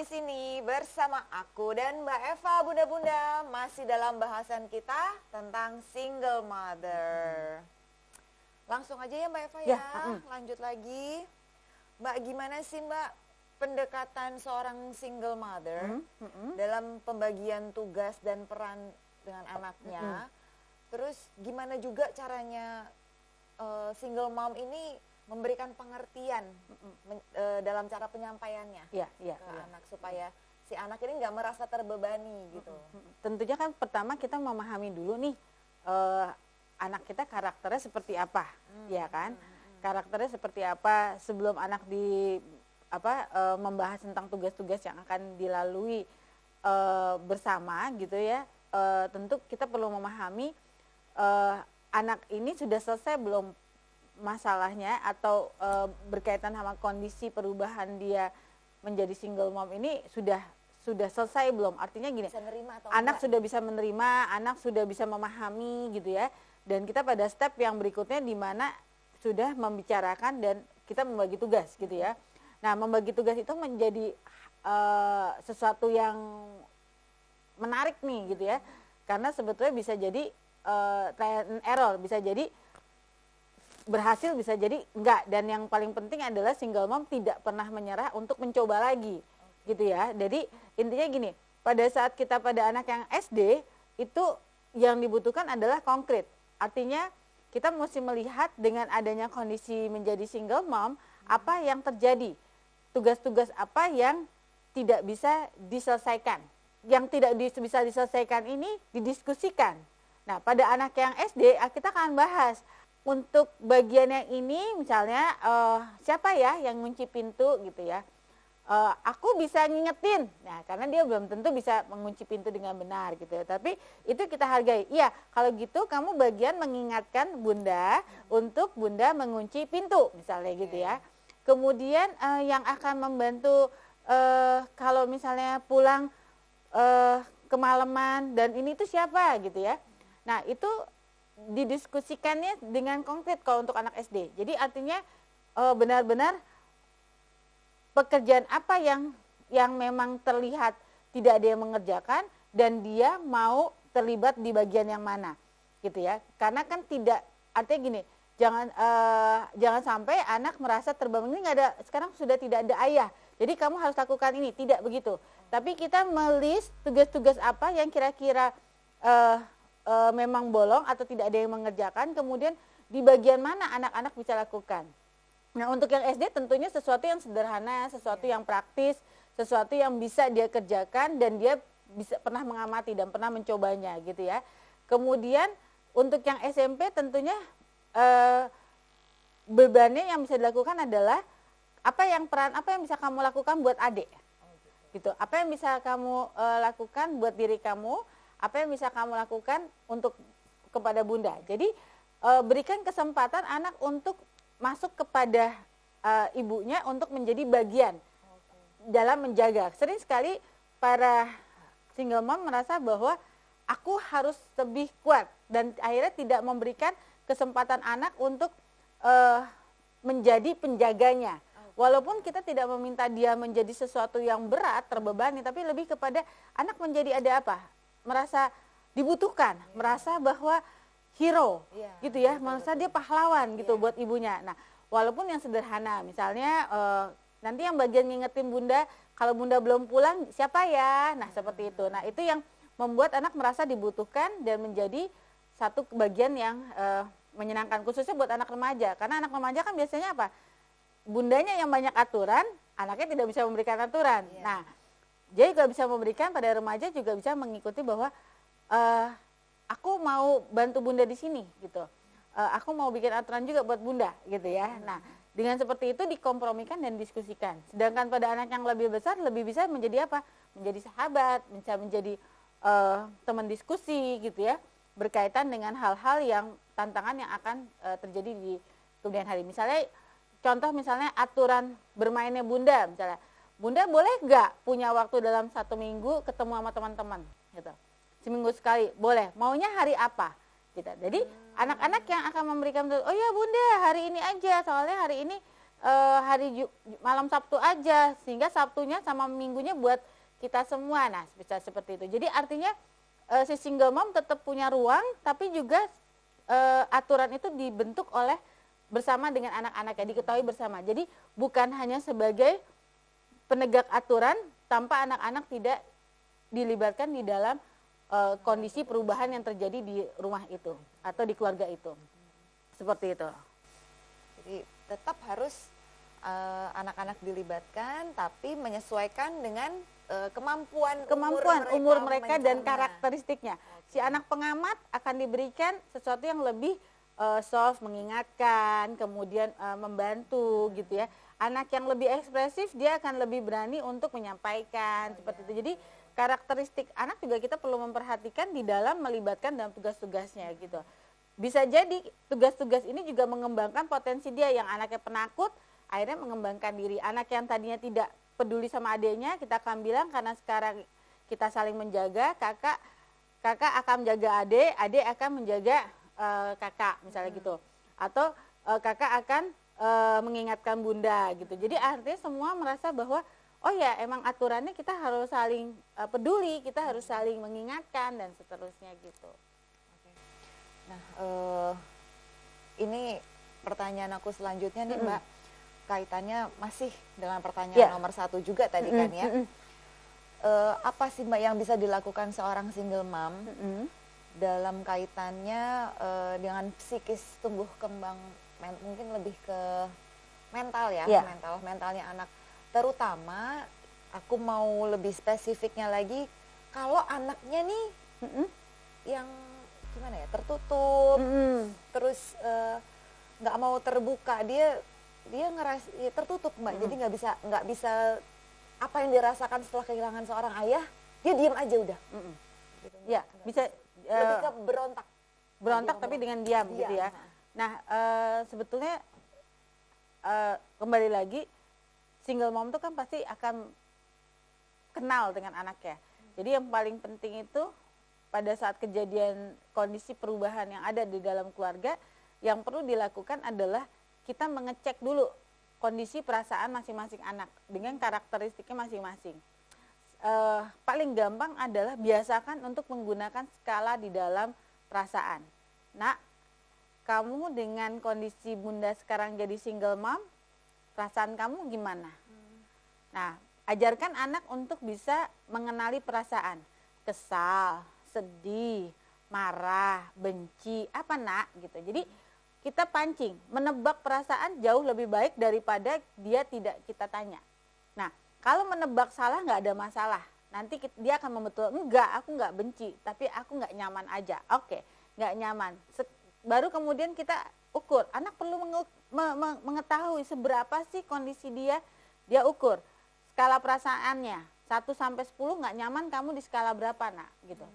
di sini bersama aku dan Mbak Eva, bunda-bunda, masih dalam bahasan kita tentang single mother. Langsung aja ya Mbak Eva ya, lanjut lagi. Mbak, gimana sih Mbak pendekatan seorang single mother dalam pembagian tugas dan peran dengan anaknya? Terus gimana juga caranya single mom ini memberikan pengertian dalam cara penyampaiannya ke anak supaya si anak ini nggak merasa terbebani gitu. Tentunya kan pertama kita memahami dulu nih anak kita karakternya seperti apa, ya kan? Karakternya seperti apa sebelum anak membahas tentang tugas-tugas yang akan dilalui bersama gitu ya. Tentu kita perlu memahami anak ini sudah selesai belum masalahnya atau berkaitan sama kondisi perubahan dia menjadi single mom ini sudah selesai belum? Artinya gini, anak sudah bisa menerima, anak sudah bisa memahami gitu ya. Dan kita pada step yang berikutnya di mana sudah membicarakan dan kita membagi tugas gitu ya. Nah, membagi tugas itu menjadi sesuatu yang menarik nih gitu ya. Karena sebetulnya bisa jadi trial and error, bisa jadi berhasil, bisa jadi enggak. Dan yang paling penting adalah single mom tidak pernah menyerah untuk mencoba lagi gitu ya. Jadi intinya gini, pada saat kita pada anak yang SD itu yang dibutuhkan adalah konkret. Artinya kita mesti melihat dengan adanya kondisi menjadi single mom, apa yang terjadi, tugas-tugas apa yang tidak bisa diselesaikan. Yang tidak bisa diselesaikan ini didiskusikan. Nah, pada anak yang SD kita akan bahas untuk bagian yang ini misalnya siapa ya yang ngunci pintu gitu ya. Aku bisa ngingetin, nah karena dia belum tentu bisa mengunci pintu dengan benar gitu ya. Tapi itu kita hargai. Iya, kalau gitu kamu bagian mengingatkan bunda untuk bunda mengunci pintu misalnya gitu ya. Kemudian yang akan membantu kalau misalnya pulang kemalaman dan ini tuh siapa gitu ya. Nah itu didiskusikannya dengan konkret kalau untuk anak SD. Jadi artinya benar-benar pekerjaan apa yang memang terlihat tidak ada yang mengerjakan dan dia mau terlibat di bagian yang mana gitu ya. Karena kan tidak, artinya gini, jangan sampai anak merasa terbebani, nggak ada, sekarang sudah tidak ada ayah jadi kamu harus lakukan ini, tidak begitu. Tapi kita melis tugas-tugas apa yang kira-kira memang bolong atau tidak ada yang mengerjakan, kemudian di bagian mana anak-anak bisa lakukan. Nah, untuk yang SD tentunya sesuatu yang sederhana, sesuatu yang praktis, sesuatu yang bisa dia kerjakan dan dia bisa pernah mengamati dan pernah mencobanya gitu ya. Kemudian untuk yang SMP tentunya bebannya yang bisa dilakukan adalah peran apa yang bisa kamu lakukan buat adik. Gitu. Apa yang bisa kamu lakukan buat diri kamu, apa yang bisa kamu lakukan untuk kepada bunda. Jadi berikan kesempatan anak untuk masuk kepada ibunya untuk menjadi bagian dalam menjaga. Sering sekali para single mom merasa bahwa aku harus lebih kuat dan akhirnya tidak memberikan kesempatan anak untuk menjadi penjaganya. Walaupun kita tidak meminta dia menjadi sesuatu yang berat, terbebani, tapi lebih kepada anak menjadi ada apa? Merasa dibutuhkan, merasa bahwa hero gitu ya, merasa dia pahlawan gitu buat ibunya. Nah, walaupun yang sederhana, misalnya nanti yang bagian ngingetin bunda, kalau bunda belum pulang siapa ya? Nah, seperti itu. Nah, itu yang membuat anak merasa dibutuhkan dan menjadi satu bagian yang menyenangkan, khususnya buat anak remaja. Karena anak remaja kan biasanya apa? Bundanya yang banyak aturan, anaknya tidak bisa memberikan aturan. Nah, jadi kalau bisa memberikan pada remaja juga bisa mengikuti bahwa aku mau bantu bunda di sini gitu. Aku mau bikin aturan juga buat bunda gitu ya. Nah, dengan seperti itu dikompromikan dan diskusikan. Sedangkan pada anak yang lebih besar lebih bisa menjadi apa? Menjadi sahabat, bisa menjadi teman diskusi gitu ya. Berkaitan dengan hal-hal yang tantangan yang akan terjadi di kemudian hari. Misalnya contoh misalnya aturan bermainnya bunda misalnya. Bunda boleh nggak punya waktu dalam 1 minggu ketemu sama teman-teman gitu. Seminggu sekali, boleh. Maunya hari apa? Gitu. Jadi anak-anak yang akan memberikan, oh ya bunda hari ini aja, soalnya hari ini malam Sabtu aja, sehingga Sabtunya sama Minggunya buat kita semua. Nah, bisa seperti itu. Jadi artinya si single mom tetap punya ruang, tapi juga aturan itu dibentuk oleh bersama dengan anak-anaknya, diketahui bersama. Jadi bukan hanya sebagai penegak aturan tanpa anak-anak tidak dilibatkan di dalam kondisi perubahan yang terjadi di rumah itu atau di keluarga itu. Seperti itu. Jadi tetap harus anak-anak dilibatkan, tapi menyesuaikan dengan kemampuan umur mereka dan mencerna. karakteristiknya. Si anak pengamat akan diberikan sesuatu yang lebih soft, mengingatkan, kemudian membantu gitu ya. Anak yang lebih ekspresif dia akan lebih berani untuk menyampaikan seperti itu. Jadi karakteristik anak juga kita perlu memperhatikan di dalam melibatkan dalam tugas-tugasnya gitu. Bisa jadi tugas-tugas ini juga mengembangkan potensi dia. Yang anaknya penakut akhirnya mengembangkan diri. Anak yang tadinya tidak peduli sama adiknya, kita akan bilang karena sekarang kita saling menjaga, kakak akan menjaga adik akan menjaga kakak misalnya gitu. Atau kakak akan mengingatkan bunda gitu. Jadi artinya semua merasa bahwa oh ya emang aturannya kita harus saling peduli, kita harus saling mengingatkan dan seterusnya gitu. Nah, ini pertanyaan aku selanjutnya nih Mbak, kaitannya masih dengan pertanyaan nomor 1 juga tadi kan ya. Apa sih Mbak yang bisa dilakukan seorang single mom dalam kaitannya dengan psikis tumbuh kembang, mungkin lebih ke mental ya, mentalnya anak. Terutama aku mau lebih spesifiknya lagi, kalau anaknya nih yang gimana ya, tertutup, terus nggak mau terbuka, dia ngeras ya, tertutup Mbak, jadi nggak bisa apa yang dirasakan setelah kehilangan seorang ayah, dia diam aja udah. Gitu, ya bisa lebih ke berontak tapi dengan diam gitu ya. Nah sebetulnya kembali lagi, single mom itu kan pasti akan kenal dengan anaknya. Jadi yang paling penting itu pada saat kejadian kondisi perubahan yang ada di dalam keluarga, yang perlu dilakukan adalah kita mengecek dulu kondisi perasaan masing-masing anak dengan karakteristiknya masing-masing. Paling gampang adalah biasakan untuk menggunakan skala di dalam perasaan. Nak, kamu dengan kondisi bunda sekarang jadi single mom, perasaan kamu gimana? Nah, ajarkan anak untuk bisa mengenali perasaan. Kesal, sedih, marah, benci, apa nak? Gitu. Jadi kita pancing, menebak perasaan jauh lebih baik daripada dia tidak kita tanya. Nah, kalau menebak salah nggak ada masalah. Nanti dia akan membetul, enggak, aku nggak benci, tapi aku nggak nyaman aja. Oke, nggak nyaman. Baru kemudian kita ukur. Anak perlu mengetahui seberapa sih kondisi dia ukur. Skala perasaannya, 1 sampai 10 nggak nyaman, kamu di skala berapa nak? Gitu.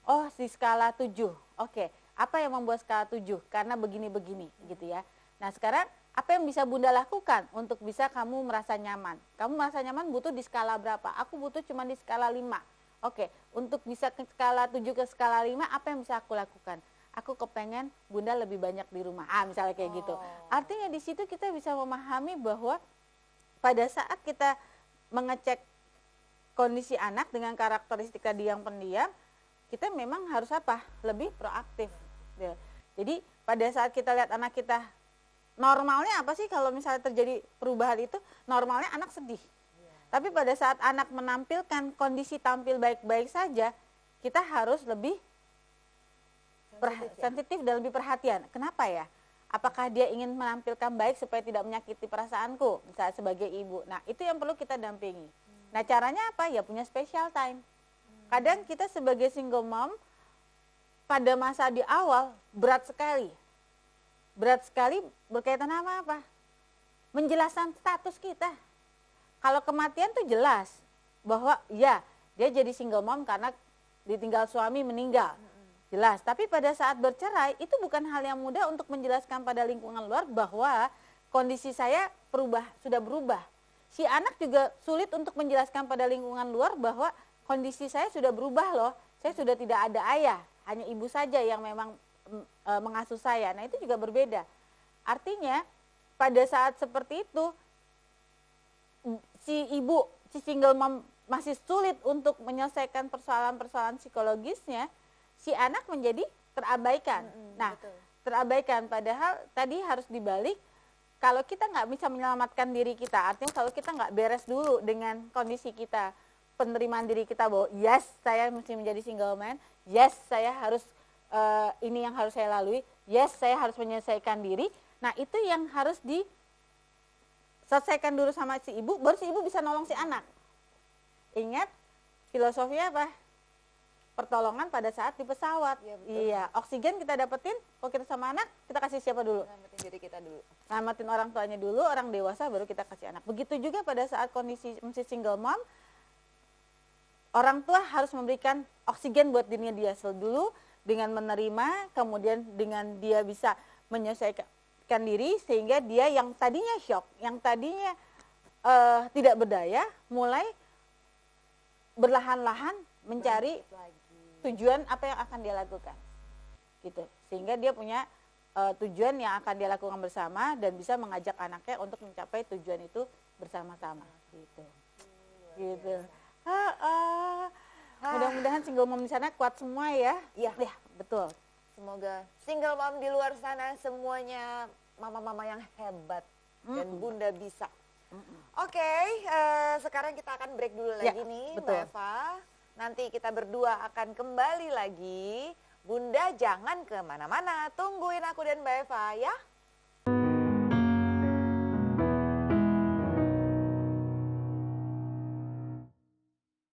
Oh, di skala 7. Oke. Apa yang membuat skala 7? Karena begini-begini gitu ya. Nah sekarang apa yang bisa bunda lakukan untuk bisa kamu merasa nyaman? Kamu merasa nyaman butuh di skala berapa? Aku butuh cuma di skala 5. Oke, untuk bisa ke skala 7 ke skala 5, apa yang bisa aku lakukan? Aku kepengen bunda lebih banyak di rumah. Misalnya kayak gitu. Artinya di situ kita bisa memahami bahwa pada saat kita mengecek kondisi anak dengan karakteristik tadi yang pendiam, kita memang harus apa? Lebih proaktif. Jadi pada saat kita lihat anak kita, normalnya apa sih kalau misalnya terjadi perubahan itu? Normalnya anak sedih. Tapi pada saat anak menampilkan kondisi tampil baik-baik saja, kita harus lebih sensitif dan lebih perhatian. Kenapa ya? Apakah dia ingin menampilkan baik supaya tidak menyakiti perasaanku, misalnya sebagai ibu. Nah itu yang perlu kita dampingi. Nah caranya apa? Ya punya special time. Kadang kita sebagai single mom, pada masa di awal berat sekali. Berat sekali berkaitan sama apa? Menjelaskan status kita. Kalau kematian tuh jelas bahwa ya dia jadi single mom karena ditinggal suami meninggal. Jelas, tapi pada saat bercerai itu bukan hal yang mudah untuk menjelaskan pada lingkungan luar bahwa kondisi saya sudah berubah. Si anak juga sulit untuk menjelaskan pada lingkungan luar bahwa kondisi saya sudah berubah loh, saya sudah tidak ada ayah, hanya ibu saja yang memang mengasuh saya. Nah itu juga berbeda. Artinya pada saat seperti itu si ibu, si single mom masih sulit untuk menyelesaikan persoalan-persoalan psikologisnya, si anak menjadi terabaikan. Nah, betul. terabaikan padahal tadi harus dibalik. Kalau kita nggak bisa menyelamatkan diri kita, artinya kalau kita nggak beres dulu dengan kondisi kita, penerimaan diri kita bahwa yes, saya mesti menjadi single man, yes, saya harus ini yang harus saya lalui, yes, saya harus menyelesaikan diri. Nah, itu yang harus diselesaikan dulu sama si ibu, baru si ibu bisa nolong si anak. Ingat, filosofinya apa? Pertolongan pada saat di pesawat. Iya, betul. Iya, oksigen kita dapetin, kalau kita sama anak, kita kasih siapa dulu? Selamatin diri kita dulu. Selamatin orang tuanya dulu, orang dewasa baru kita kasih anak. Begitu juga pada saat kondisi masih single mom, orang tua harus memberikan oksigen buat dirinya dia dulu dengan menerima, kemudian dengan dia bisa menyelesaikan diri sehingga dia yang tadinya shock, yang tadinya tidak berdaya, mulai berlahan-lahan mencari tujuan apa yang akan dia lakukan, gitu. Sehingga dia punya tujuan yang akan dia lakukan bersama dan bisa mengajak anaknya untuk mencapai tujuan itu bersama-sama, gitu. Gitu. Mudah-mudahan single mom di sana kuat semua ya. Iya. Ya, betul. Semoga single mom di luar sana semuanya mama-mama yang hebat dan bunda bisa. Oke, sekarang kita akan break dulu lagi nih, betul. Mbak Eva. Nanti kita berdua akan kembali lagi. Bunda jangan kemana-mana, tungguin aku dan Mbak Eva ya.